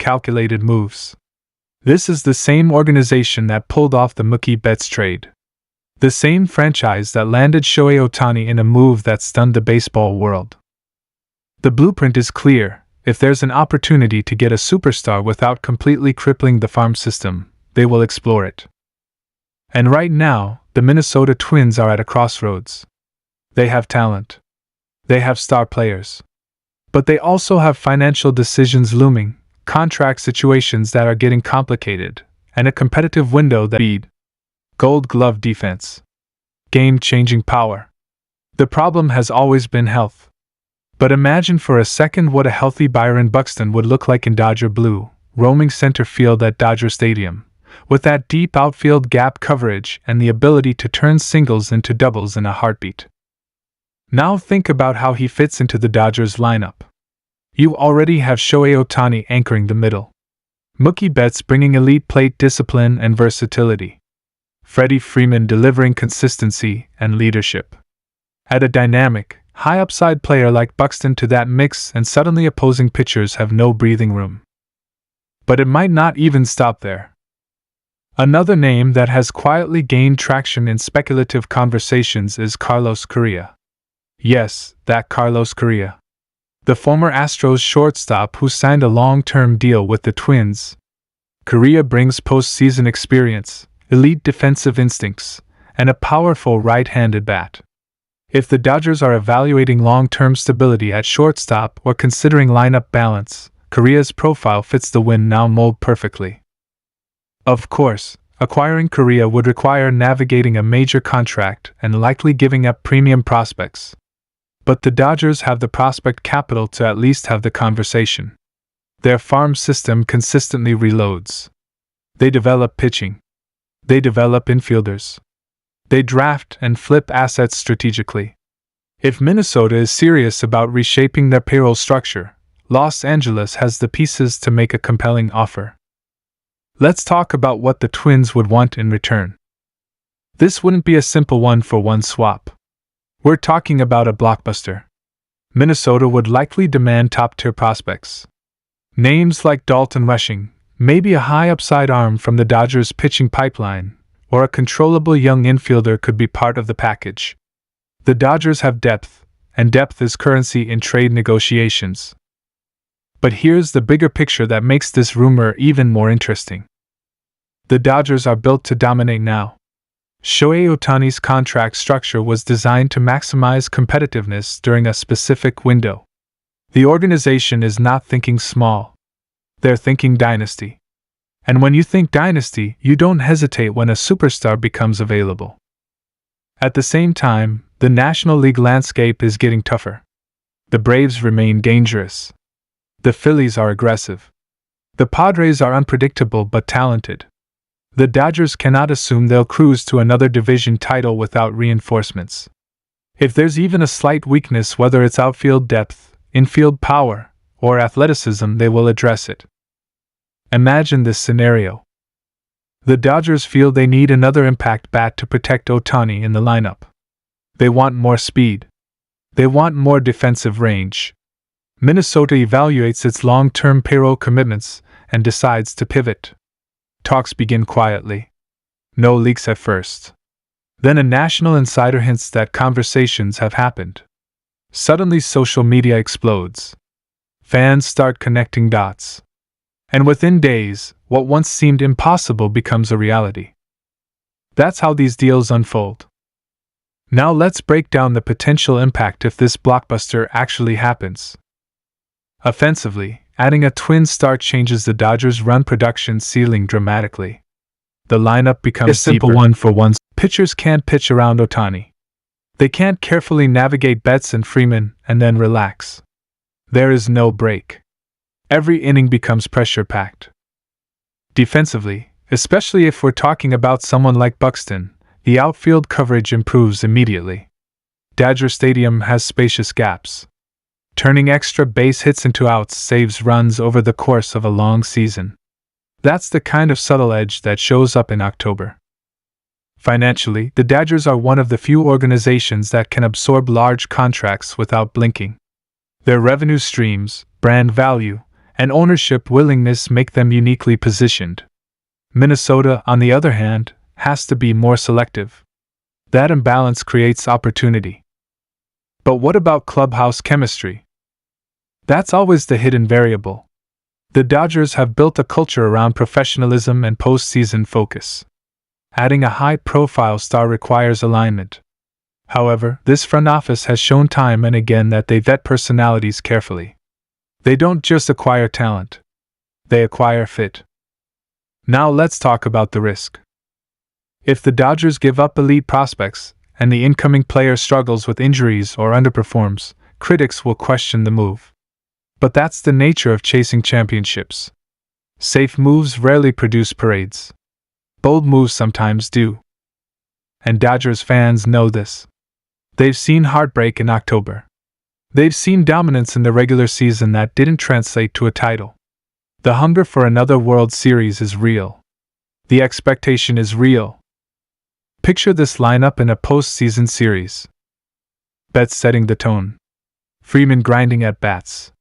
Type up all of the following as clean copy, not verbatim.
calculated moves. This is the same organization that pulled off the Mookie Betts trade. The same franchise that landed Shohei Ohtani in a move that stunned the baseball world. The blueprint is clear. If there's an opportunity to get a superstar without completely crippling the farm system, they will explore it. And right now, the Minnesota Twins are at a crossroads. They have talent. They have star players. But they also have financial decisions looming, contract situations that are getting complicated, and a competitive window that speed, Gold Glove defense, game-changing power. The problem has always been health. But imagine for a second what a healthy Byron Buxton would look like in Dodger blue, roaming center field at Dodger Stadium, with that deep outfield gap coverage and the ability to turn singles into doubles in a heartbeat. Now think about how he fits into the Dodgers lineup. You already have Shohei Ohtani anchoring the middle. Mookie Betts bringing elite plate discipline and versatility. Freddie Freeman delivering consistency and leadership. Add a dynamic, high-upside player like Buxton to that mix and suddenly opposing pitchers have no breathing room. But it might not even stop there. Another name that has quietly gained traction in speculative conversations is Carlos Correa. Yes, that Carlos Correa. The former Astros shortstop who signed a long-term deal with the Twins. Correa brings postseason experience, elite defensive instincts, and a powerful right-handed bat. If the Dodgers are evaluating long-term stability at shortstop or considering lineup balance, Correa's profile fits the win-now mold perfectly. Of course, acquiring Correa would require navigating a major contract and likely giving up premium prospects. But the Dodgers have the prospect capital to at least have the conversation. Their farm system consistently reloads. They develop pitching. They develop infielders. They draft and flip assets strategically. If Minnesota is serious about reshaping their payroll structure, Los Angeles has the pieces to make a compelling offer. Let's talk about what the Twins would want in return. This wouldn't be a simple one-for-one swap. We're talking about a blockbuster. Minnesota would likely demand top-tier prospects. Names like Dalton Rushing, maybe a high-upside arm from the Dodgers' pitching pipeline, or a controllable young infielder could be part of the package. The Dodgers have depth, and depth is currency in trade negotiations. But here's the bigger picture that makes this rumor even more interesting. The Dodgers are built to dominate now. Shohei Ohtani's contract structure was designed to maximize competitiveness during a specific window. The organization is not thinking small. They're thinking dynasty. And when you think dynasty, you don't hesitate when a superstar becomes available. At the same time, the National League landscape is getting tougher. The Braves remain dangerous. The Phillies are aggressive. The Padres are unpredictable but talented. The Dodgers cannot assume they'll cruise to another division title without reinforcements. If there's even a slight weakness, whether it's outfield depth, infield power, or athleticism, they will address it. Imagine this scenario. The Dodgers feel they need another impact bat to protect Ohtani in the lineup. They want more speed. They want more defensive range. Minnesota evaluates its long-term payroll commitments and decides to pivot. Talks begin quietly. No leaks at first. Then a national insider hints that conversations have happened. Suddenly social media explodes. Fans start connecting dots. And within days, what once seemed impossible becomes a reality. That's how these deals unfold. Now let's break down the potential impact if this blockbuster actually happens. Offensively, adding a twin star changes the Dodgers' run production ceiling dramatically. The lineup becomes a simple one-for-one. Pitchers can't pitch around Ohtani. They can't carefully navigate Betts and Freeman and then relax. There is no break. Every inning becomes pressure-packed. Defensively, especially if we're talking about someone like Buxton, the outfield coverage improves immediately. Dodger Stadium has spacious gaps. Turning extra base hits into outs saves runs over the course of a long season. That's the kind of subtle edge that shows up in October. Financially, the Dodgers are one of the few organizations that can absorb large contracts without blinking. Their revenue streams, brand value, and ownership willingness make them uniquely positioned. Minnesota, on the other hand, has to be more selective. That imbalance creates opportunity. But what about clubhouse chemistry? That's always the hidden variable. The Dodgers have built a culture around professionalism and postseason focus. Adding a high-profile star requires alignment. However, this front office has shown time and again that they vet personalities carefully. They don't just acquire talent. They acquire fit. Now let's talk about the risk. If the Dodgers give up elite prospects, and the incoming player struggles with injuries or underperforms, critics will question the move. But that's the nature of chasing championships. Safe moves rarely produce parades. Bold moves sometimes do. And Dodgers fans know this. They've seen heartbreak in October. They've seen dominance in the regular season that didn't translate to a title. The hunger for another World Series is real. The expectation is real. Picture this lineup in a postseason series. Betts setting the tone. Friedman grinding at bats.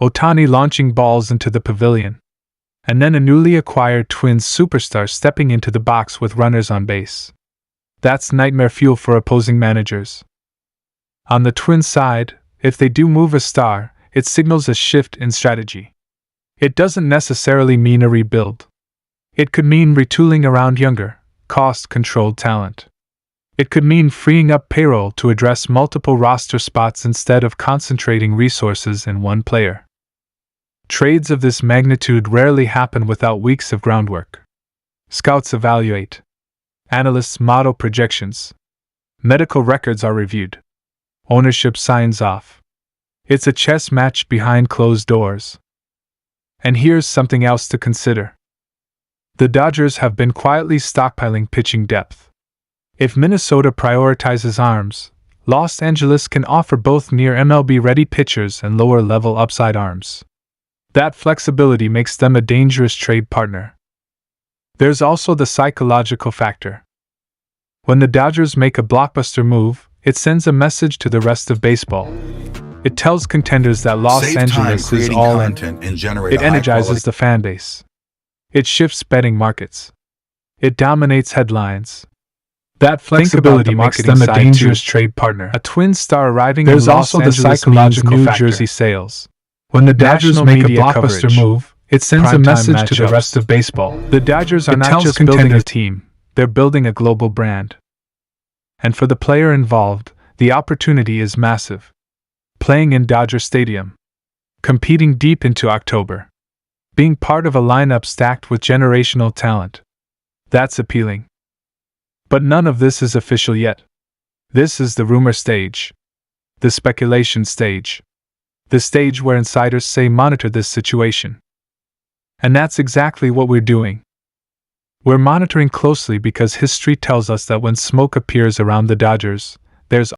Ohtani launching balls into the pavilion. And then a newly acquired Twins superstar stepping into the box with runners on base. That's nightmare fuel for opposing managers. On the Twins side, if they do move a star, it signals a shift in strategy. It doesn't necessarily mean a rebuild. It could mean retooling around younger, cost-controlled talent. It could mean freeing up payroll to address multiple roster spots instead of concentrating resources in one player. Trades of this magnitude rarely happen without weeks of groundwork. Scouts evaluate. Analysts model projections. Medical records are reviewed. Ownership signs off. It's a chess match behind closed doors. And here's something else to consider. The Dodgers have been quietly stockpiling pitching depth. If Minnesota prioritizes arms, Los Angeles can offer both near MLB-ready pitchers and lower-level upside arms. That flexibility makes them a dangerous trade partner. There's also the psychological factor. When the Dodgers make a blockbuster move, it sends a message to the rest of baseball. It tells contenders that Los Angeles is all in. It energizes the fan base. It shifts betting markets. It dominates headlines. That flexibility makes them a dangerous trade partner. A twin star arriving in Los Angeles means New Jersey sales. When the Dodgers make a blockbuster move, it sends a message to the rest of baseball. The Dodgers are not just building a team, they're building a global brand. And for the player involved, the opportunity is massive. Playing in Dodger Stadium. Competing deep into October. Being part of a lineup stacked with generational talent. That's appealing. But none of this is official yet. This is the rumor stage. The speculation stage. The stage where insiders say monitor this situation. And that's exactly what we're doing. We're monitoring closely because history tells us that when smoke appears around the Dodgers, there's